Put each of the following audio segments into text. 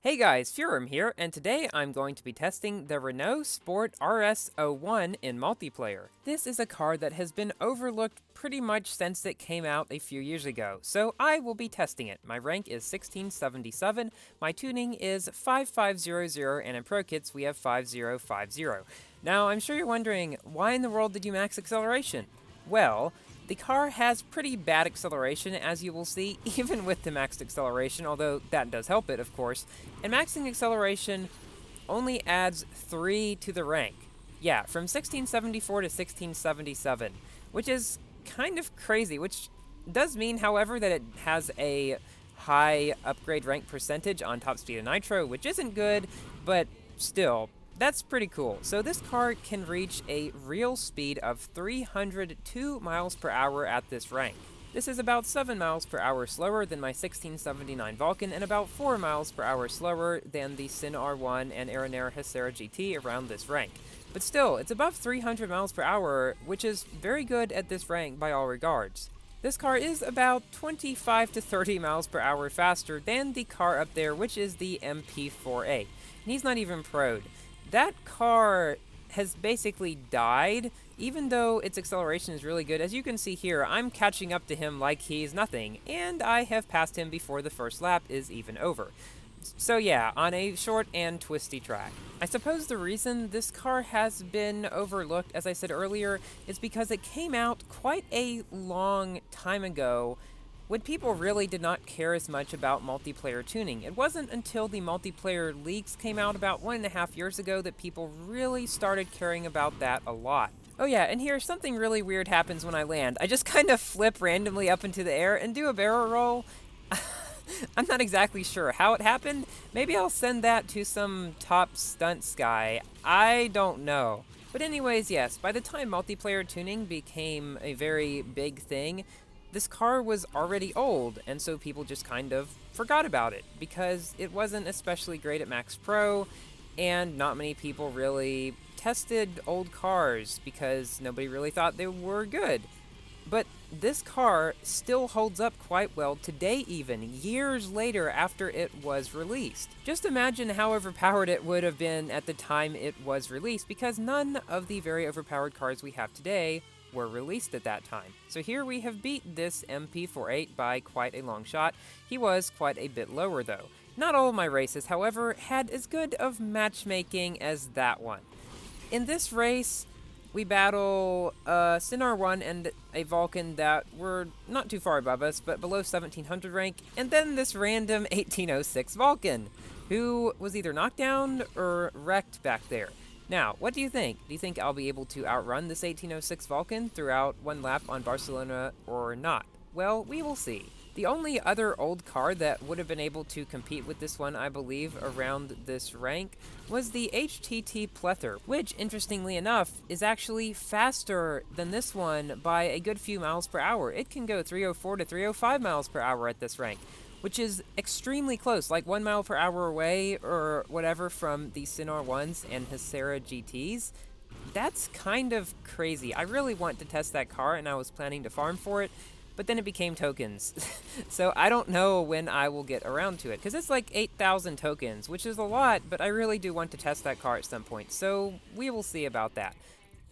Hey guys, Furum here, and today I'm going to be testing the Renault Sport R.S. 01 in multiplayer. This is a car that has been overlooked pretty much since it came out a few years ago, so I will be testing it. My rank is 1677, my tuning is 5500, and in Pro Kits we have 5050. Now, I'm sure you're wondering, why in the world did you max acceleration? Well, the car has pretty bad acceleration, as you will see, even with the maxed acceleration, although that does help it, of course. And maxing acceleration only adds 3 to the rank. Yeah, from 1674 to 1677, which is kind of crazy, which does mean, however, that it has a high upgrade rank percentage on top speed and nitro, which isn't good, but still, that's pretty cool. So this car can reach a real speed of 302 miles per hour at this rank. This is about 7 miles per hour slower than my 1679 Vulcan and about 4 miles per hour slower than the Sin R1 and Aeronera Hesera GT around this rank. But still, it's above 300 miles per hour, which is very good at this rank by all regards. This car is about 25 to 30 miles per hour faster than the car up there, which is the MP4A. And he's not even pro'd. That car has basically died, even though its acceleration is really good. As you can see here, I'm catching up to him like he's nothing, and I have passed him before the first lap is even over. So yeah, on a short and twisty track. I suppose the reason this car has been overlooked, as I said earlier, is because it came out quite a long time ago when people really did not care as much about multiplayer tuning. It wasn't until the multiplayer leaks came out about 1.5 years ago that people really started caring about that a lot. Oh yeah, and here, something really weird happens when I land. I just kind of flip randomly up into the air and do a barrel roll. I'm not exactly sure how it happened. Maybe I'll send that to some top stunts guy. I don't know. But anyways, yes, by the time multiplayer tuning became a very big thing, this car was already old, and so people just kind of forgot about it because it wasn't especially great at Max Pro, and not many people really tested old cars because nobody really thought they were good. But this car still holds up quite well today, even years later after it was released. Just imagine how overpowered it would have been at the time it was released, because none of the very overpowered cars we have today were released at that time. So here we have beat this MP48 by quite a long shot. He was quite a bit lower though. Not all of my races, however, had as good of matchmaking as that one. In this race, we battle a Sin R1 and a Vulcan that were not too far above us, but below 1700 rank, and then this random 1806 Vulcan, who was either knocked down or wrecked back there. Now, what do you think? Do you think I'll be able to outrun this 1806 Vulcan throughout one lap on Barcelona or not? Well, we will see. The only other old car that would have been able to compete with this one, I believe, around this rank, was the HTT Plether, which, interestingly enough, is actually faster than this one by a good few miles per hour. It can go 304 to 305 miles per hour at this rank, which is extremely close, like 1 mile per hour away or whatever from the Sin R1s and Hesera GTs. That's kind of crazy. I really want to test that car, and I was planning to farm for it, but then it became tokens. So I don't know when I will get around to it, because it's like 8,000 tokens, which is a lot, but I really do want to test that car at some point, so we will see about that.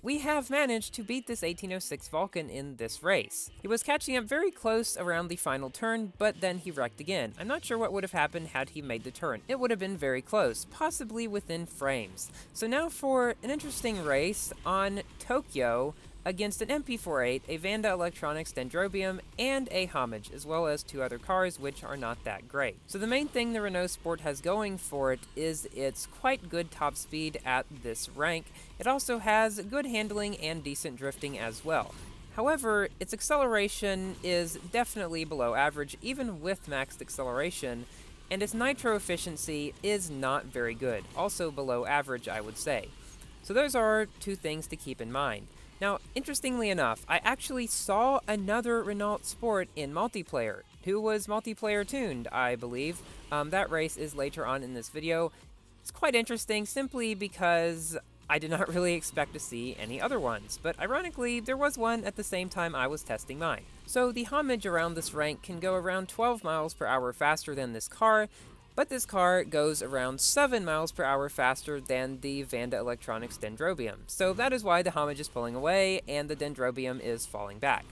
We have managed to beat this 1806 Vulcan in this race. He was catching up very close around the final turn, but then he wrecked again. I'm not sure what would have happened had he made the turn. It would have been very close, possibly within frames. So now for an interesting race on Tokyo against an MP48, a Vanda Electronics Dendrobium, and a Homage, as well as 2 other cars which are not that great. So the main thing the Renault Sport has going for it is its quite good top speed at this rank. It also has good handling and decent drifting as well. However, its acceleration is definitely below average, even with maxed acceleration, and its nitro efficiency is not very good, also below average, I would say. So those are 2 things to keep in mind. Now, interestingly enough, I actually saw another Renault Sport in multiplayer, who was multiplayer tuned, I believe. That race is later on in this video. It's quite interesting simply because I did not really expect to see any other ones, but ironically, there was one at the same time I was testing mine. So the Homage around this rank can go around 12 miles per hour faster than this car, But this car goes around 7 miles per hour faster than the Vanda Electronics Dendrobium. So that is why the homage is pulling away and the Dendrobium is falling back.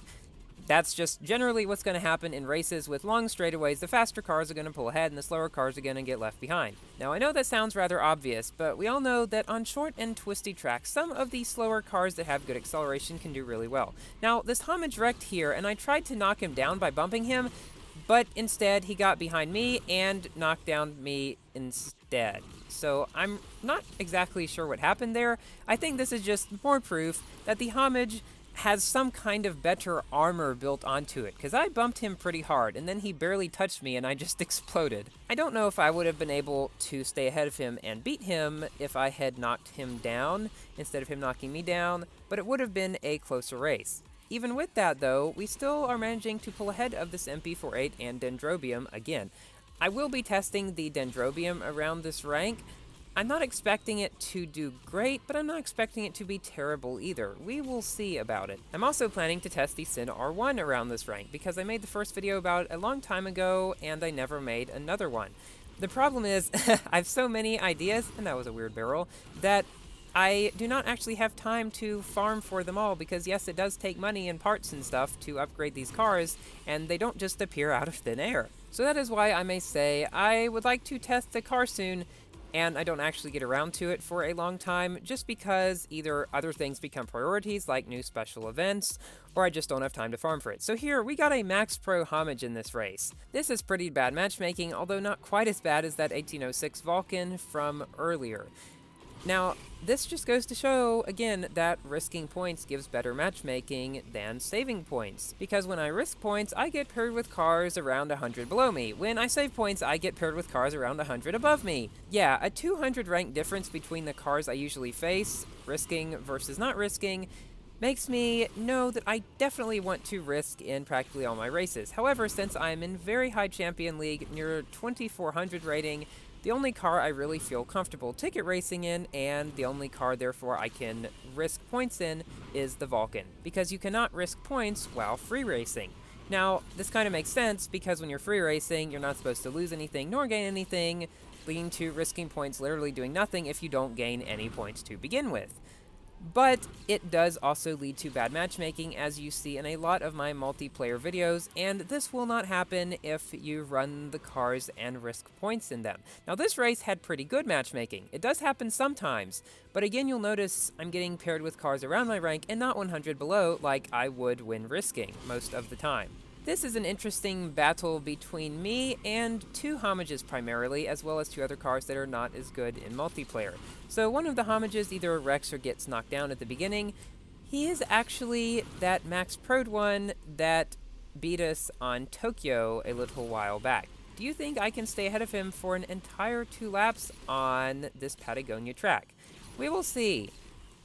That's just generally what's going to happen in races with long straightaways. The faster cars are going to pull ahead and the slower cars are going to get left behind. Now, I know that sounds rather obvious, but we all know that on short and twisty tracks, some of the slower cars that have good acceleration can do really well. Now, this homage wrecked here, and I tried to knock him down by bumping him, but instead he got behind me and knocked down me instead. So I'm not exactly sure what happened there. I think this is just more proof that the homage has some kind of better armor built onto it, because I bumped him pretty hard, and then he barely touched me and I just exploded. I don't know if I would have been able to stay ahead of him and beat him if I had knocked him down instead of him knocking me down, but it would have been a closer race. Even with that, though, we still are managing to pull ahead of this MP48 and Dendrobium again. I will be testing the Dendrobium around this rank. I'm not expecting it to do great, but I'm not expecting it to be terrible either. We will see about it. I'm also planning to test the Sin R1 around this rank, because I made the first video about it a long time ago, and I never made another one. The problem is, I have so many ideas, and that was a weird barrel, that I do not actually have time to farm for them all, because yes, it does take money and parts and stuff to upgrade these cars, and they don't just appear out of thin air. So that is why I may say I would like to test the car soon, and I don't actually get around to it for a long time, just because either other things become priorities, like new special events, or I just don't have time to farm for it. So here, we got a Max Pro homage in this race. This is pretty bad matchmaking, although not quite as bad as that 1806 Vulcan from earlier. Now, this just goes to show, again, that risking points gives better matchmaking than saving points. Because when I risk points, I get paired with cars around 100 below me. When I save points, I get paired with cars around 100 above me. Yeah, a 200 rank difference between the cars I usually face, risking versus not risking, makes me know that I definitely want to risk in practically all my races. However, since I'm in very high champion league, near 2400 rating, the only car I really feel comfortable ticket racing in, and the only car therefore I can risk points in, is the Vulcan, because you cannot risk points while free racing. Now, this kind of makes sense, because when you're free racing, you're not supposed to lose anything nor gain anything, leading to risking points literally doing nothing if you don't gain any points to begin with. But it does also lead to bad matchmaking, as you see in a lot of my multiplayer videos, and this will not happen if you run the cars and risk points in them. Now, this race had pretty good matchmaking. It does happen sometimes, but again, you'll notice I'm getting paired with cars around my rank and not 100 below like I would when risking most of the time. This is an interesting battle between me and two homages primarily, as well as two other cars that are not as good in multiplayer. So one of the homages either wrecks or gets knocked down at the beginning. He is actually that Max Prod one that beat us on Tokyo a little while back. Do you think I can stay ahead of him for an entire 2 laps on this Patagonia track? We will see.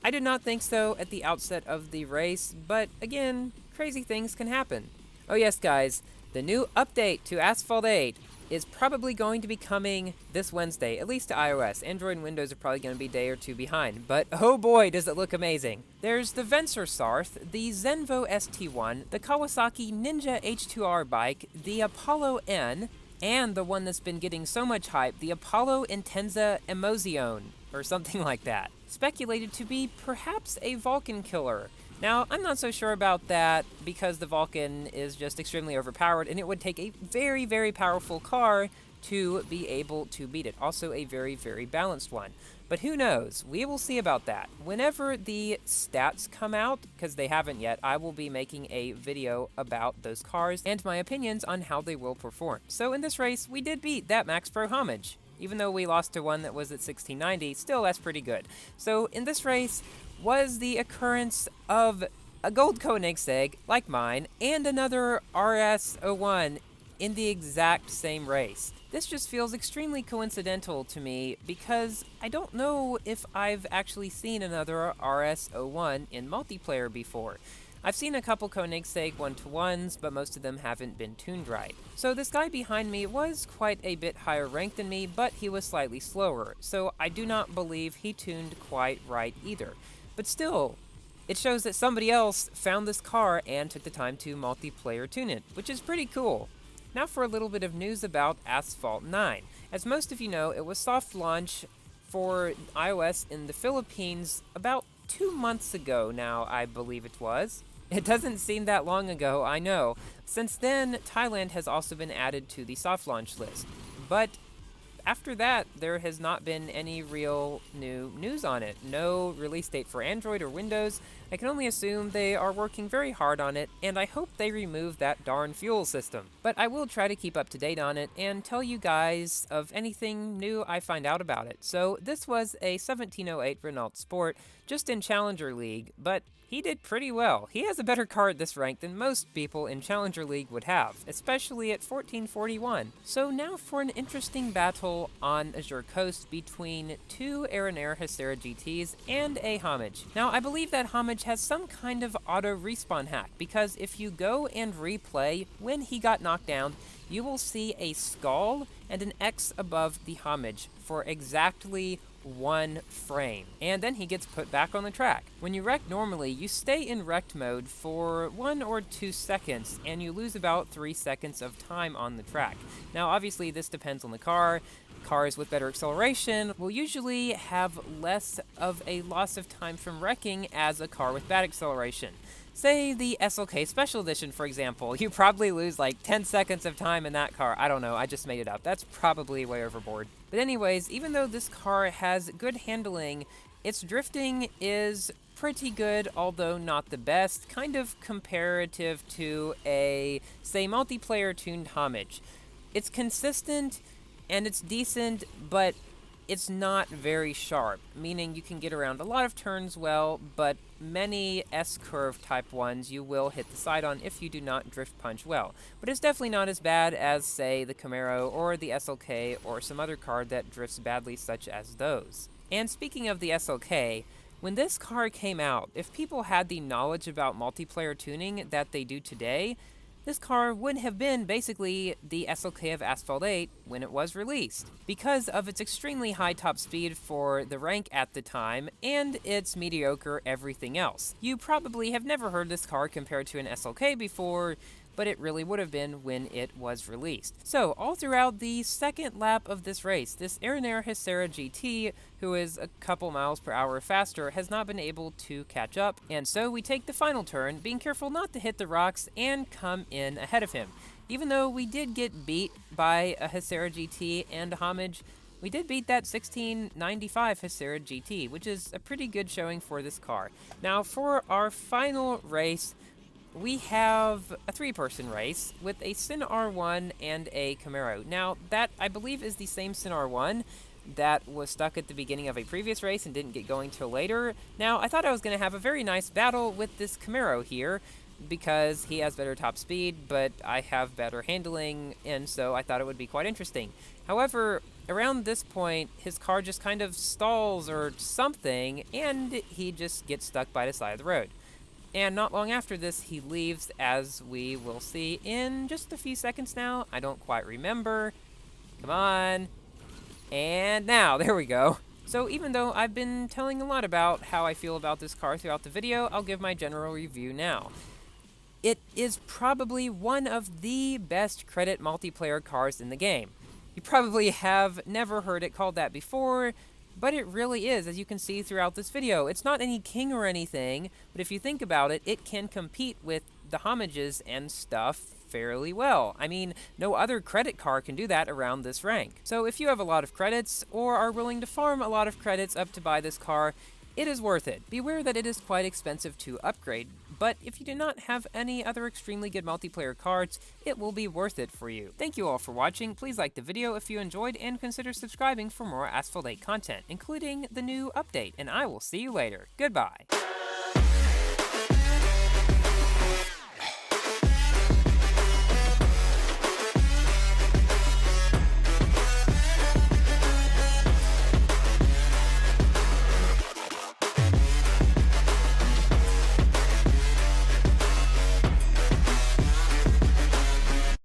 I did not think so at the outset of the race, but again, crazy things can happen. Oh yes, guys, the new update to Asphalt 8 is probably going to be coming this Wednesday, at least to iOS. Android and Windows are probably going to be a day or two behind, but oh boy, does it look amazing. There's the Vencer Sarth, the Zenvo ST1, the Kawasaki Ninja H2R bike, the Apollo N, and the one that's been getting so much hype, the Apollo Intenza Emozione, or something like that. Speculated to be perhaps a Vulcan killer. Now, I'm not so sure about that, because the Vulcan is just extremely overpowered, and it would take a very, very powerful car to be able to beat it. Also a very, very balanced one. But who knows? We will see about that. Whenever the stats come out, because they haven't yet, I will be making a video about those cars and my opinions on how they will perform. So in this race, we did beat that Max Pro homage. Even though we lost to one that was at 1690, still that's pretty good. So in this race was the occurrence of a gold Koenigsegg, like mine, and another RS01 in the exact same race. This just feels extremely coincidental to me, because I don't know if I've actually seen another RS01 in multiplayer before. I've seen a couple Koenigsegg 1-to-1s, but most of them haven't been tuned right. So this guy behind me was quite a bit higher ranked than me, but he was slightly slower, so I do not believe he tuned quite right either. But still, it shows that somebody else found this car and took the time to multiplayer tune it, which is pretty cool. Now for a little bit of news about Asphalt 9. As most of you know, it was soft launch for iOS in the Philippines about 2 months ago now, I believe it was. It doesn't seem that long ago, I know. Since then, Thailand has also been added to the soft launch list. But after that, there has not been any real new news on it. No release date for Android or Windows. I can only assume they are working very hard on it, and I hope they remove that darn fuel system. But I will try to keep up to date on it and tell you guys of anything new I find out about it. So this was a 1708 Renault Sport, just in Challenger League, but he did pretty well. He has a better car at this rank than most people in Challenger League would have, especially at 1441. So now for an interesting battle on Azure Coast between two Renault Hycera GTs and a Homage. Now I believe that Homage has some kind of auto respawn hack, because if you go and replay when he got knocked down, you will see a skull and an X above the Homage for exactly 1 frame, and then he gets put back on the track. When you wreck normally, you stay in wrecked mode for 1 or 2 seconds, and you lose about 3 seconds of time on the track. Now obviously this depends on the car. Cars with better acceleration will usually have less of a loss of time from wrecking as a car with bad acceleration. Say the SLK Special Edition, for example. You probably lose like 10 seconds of time in that car. I don't know, I just made it up. That's probably way overboard. But anyways, even though this car has good handling, its drifting is pretty good, although not the best, kind of comparative to a, say, multiplayer tuned Homage. It's consistent and it's decent, but it's not very sharp, meaning you can get around a lot of turns well, but many S-curve type ones you will hit the side on if you do not drift punch well. But it's definitely not as bad as, say, the Camaro or the SLK or some other car that drifts badly such as those. And speaking of the SLK, when this car came out, if people had the knowledge about multiplayer tuning that they do today, this car would have been basically the SLK of Asphalt 8 when it was released, because of its extremely high top speed for the rank at the time, and its mediocre everything else. You probably have never heard this car compared to an SLK before, but it really would have been when it was released. So, all throughout the second lap of this race, this Renault Hycera GT, who is a couple miles per hour faster, has not been able to catch up, and so we take the final turn, being careful not to hit the rocks and come in ahead of him. Even though we did get beat by a Hycera GT and a Homage, we did beat that 1695 Hycera GT, which is a pretty good showing for this car. Now, for our final race, we have a 3-person race with a Sin R1 and a Camaro. Now, that, I believe, is the same Sin R1 that was stuck at the beginning of a previous race and didn't get going till later. Now, I thought I was going to have a very nice battle with this Camaro here, because he has better top speed, but I have better handling, and so I thought it would be quite interesting. However, around this point, his car just kind of stalls or something, and he just gets stuck by the side of the road. And not long after this, he leaves, as we will see in just a few seconds now. I don't quite remember. Come on. And now, there we go. So even though I've been telling a lot about how I feel about this car throughout the video, I'll give my general review now. It is probably one of the best credit multiplayer cars in the game. You probably have never heard it called that before, but it really is, as you can see throughout this video. It's not any king or anything, but if you think about it, it can compete with the Homages and stuff fairly well. I mean, no other credit car can do that around this rank. So if you have a lot of credits, or are willing to farm a lot of credits up to buy this car, it is worth it. Beware that it is quite expensive to upgrade, but if you do not have any other extremely good multiplayer cards, it will be worth it for you. Thank you all for watching. Please like the video if you enjoyed, and consider subscribing for more Asphalt 8 content, including the new update, and I will see you later. Goodbye.